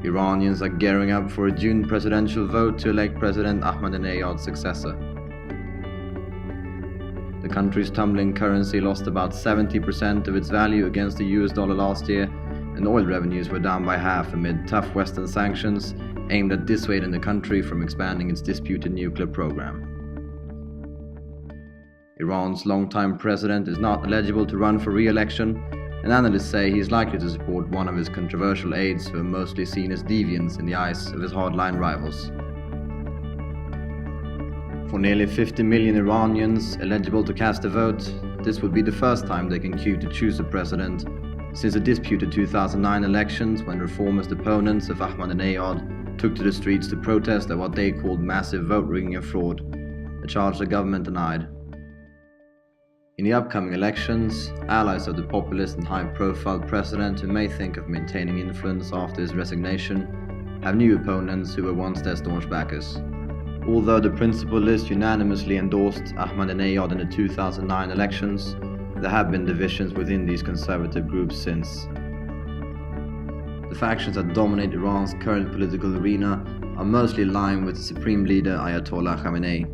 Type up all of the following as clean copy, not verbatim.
Iranians are gearing up for a June presidential vote to elect President Ahmadinejad's successor. The country's tumbling currency lost about 70% of its value against the US dollar last year, and oil revenues were down by half amid tough Western sanctions aimed at dissuading the country from expanding its disputed nuclear program. Iran's longtime president is not eligible to run for re-election, and analysts say he is likely to support one of his controversial aides who are mostly seen as deviants in the eyes of his hardline rivals. For nearly 50 million Iranians eligible to cast a vote, this would be the first time they can queue to choose a president since the disputed 2009 elections, when reformist opponents of Ahmadinejad took to the streets to protest at what they called massive vote rigging and fraud, a charge the government denied. In the upcoming elections, allies of the populist and high-profile president, who may think of maintaining influence after his resignation, have new opponents who were once their staunch backers. Although the principal list unanimously endorsed Ahmadinejad in the 2009 elections, there have been divisions within these conservative groups since. The factions that dominate Iran's current political arena are mostly aligned with the supreme leader Ayatollah Khamenei.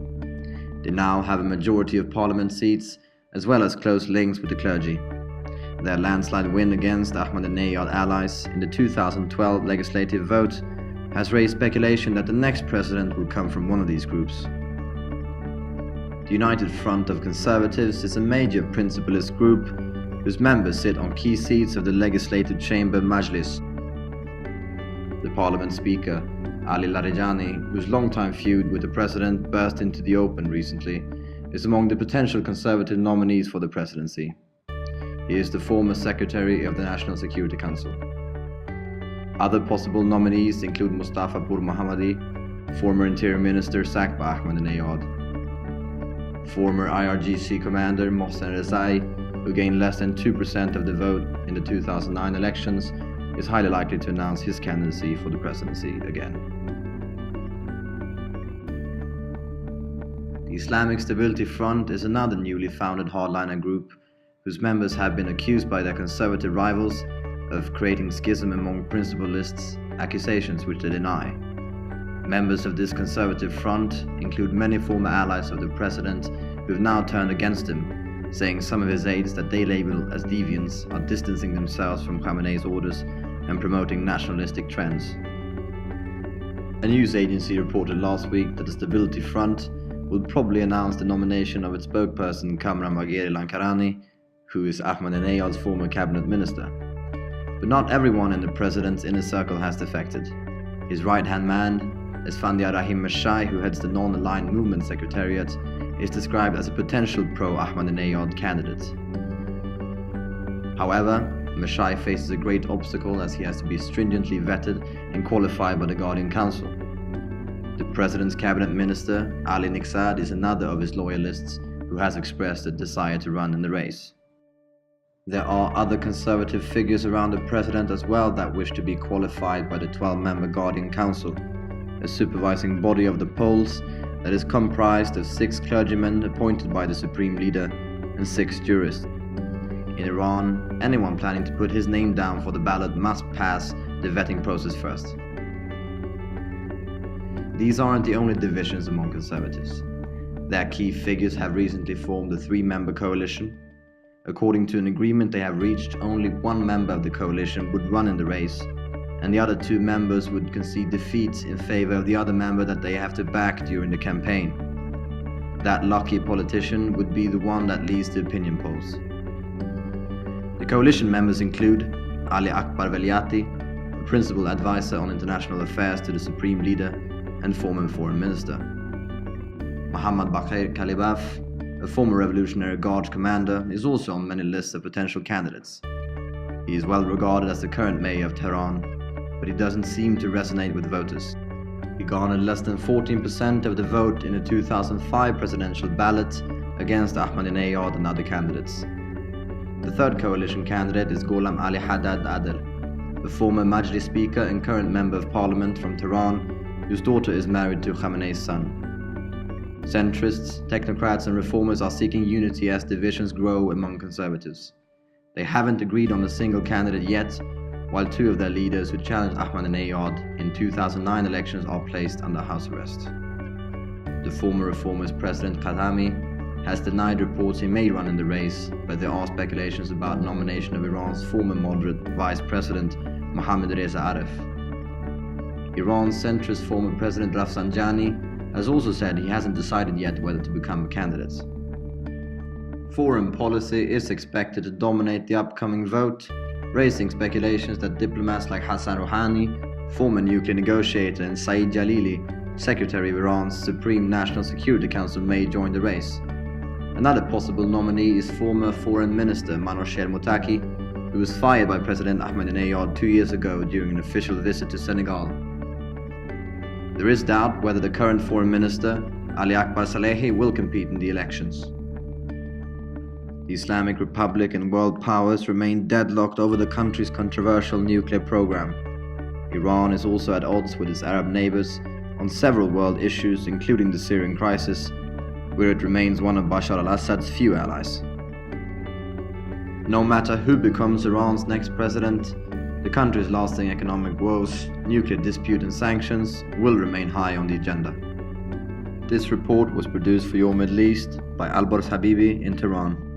They now have a majority of parliament seats, as well as close links with the clergy. Their landslide win against Ahmadinejad allies in the 2012 legislative vote has raised speculation that the next president will come from one of these groups. The United Front of Conservatives is a major principalist group whose members sit on key seats of the legislative chamber Majlis. The parliament speaker, Ali Larijani, whose longtime feud with the president burst into the open recently, is among the potential conservative nominees for the presidency. He is the former secretary of the National Security Council. Other possible nominees include Mustafa Mohammadi, former Interior Minister sacked by Ahmadinejad, former IRGC commander Mohsen Rezai, who gained less than 2% of the vote in the 2009 elections, is highly likely to announce his candidacy for the presidency again. The Islamic Stability Front is another newly founded hardliner group whose members have been accused by their conservative rivals of creating schism among principalists, accusations which they deny. Members of this conservative front include many former allies of the president who have now turned against him, saying some of his aides that they label as deviants are distancing themselves from Khamenei's orders and promoting nationalistic trends. A news agency reported last week that the Stability Front will probably announce the nomination of its spokesperson Kamran Bagheri Lankarani, who is Ahmadinejad's former cabinet minister. But not everyone in the president's inner circle has defected. His right-hand man, Esfandiar Rahim Mashai, who heads the non-aligned movement secretariat, is described as a potential pro-Ahmadinejad candidate. However, Mashai faces a great obstacle as he has to be stringently vetted and qualified by the Guardian Council. The president's cabinet minister, Ali Niksad, is another of his loyalists who has expressed a desire to run in the race. There are other conservative figures around the president as well that wish to be qualified by the 12-member Guardian Council, a supervising body of the polls that is comprised of 6 clergymen appointed by the supreme leader and 6 jurists. In Iran, anyone planning to put his name down for the ballot must pass the vetting process first. These aren't the only divisions among conservatives. Their key figures have recently formed a 3-member coalition. According to an agreement they have reached, only one member of the coalition would run in the race, and the other 2 members would concede defeat in favor of the other member that they have to back during the campaign. That lucky politician would be the one that leads the opinion polls. The coalition members include Ali Akbar Veliati, a principal advisor on international affairs to the supreme leader and former foreign minister. Mohammad Bagher Kalibaf, a former Revolutionary Guard commander, is also on many lists of potential candidates. He is well regarded as the current mayor of Tehran, but he doesn't seem to resonate with voters. He garnered less than 14% of the vote in the 2005 presidential ballot against Ahmadinejad and other candidates. The third coalition candidate is Gholam Ali Haddad Adel, a former Majlis speaker and current member of parliament from Tehran, whose daughter is married to Khamenei's son. Centrists, technocrats and reformers are seeking unity as divisions grow among conservatives. They haven't agreed on a single candidate yet, while two of their leaders who challenged Ahmadinejad in 2009 elections are placed under house arrest. The former reformist President Khatami has denied reports he may run in the race, but there are speculations about nomination of Iran's former moderate Vice President Mohammad Reza Aref. Iran's centrist former President Rafsanjani has also said he hasn't decided yet whether to become a candidate. Foreign policy is expected to dominate the upcoming vote, raising speculations that diplomats like Hassan Rouhani, former nuclear negotiator, and Saeed Jalili, Secretary of Iran's Supreme National Security Council, may join the race. Another possible nominee is former Foreign Minister Manouchehr Mottaki, who was fired by President Ahmadinejad 2 years ago during an official visit to Senegal. There is doubt whether the current Foreign Minister, Ali Akbar Salehi, will compete in the elections. The Islamic Republic and world powers remain deadlocked over the country's controversial nuclear program. Iran is also at odds with its Arab neighbors on several world issues, including the Syrian crisis, where it remains one of Bashar al-Assad's few allies. No matter who becomes Iran's next president, the country's lasting economic woes, nuclear dispute and sanctions will remain high on the agenda. This report was produced for Your Middle East by Alborz Habibi in Tehran.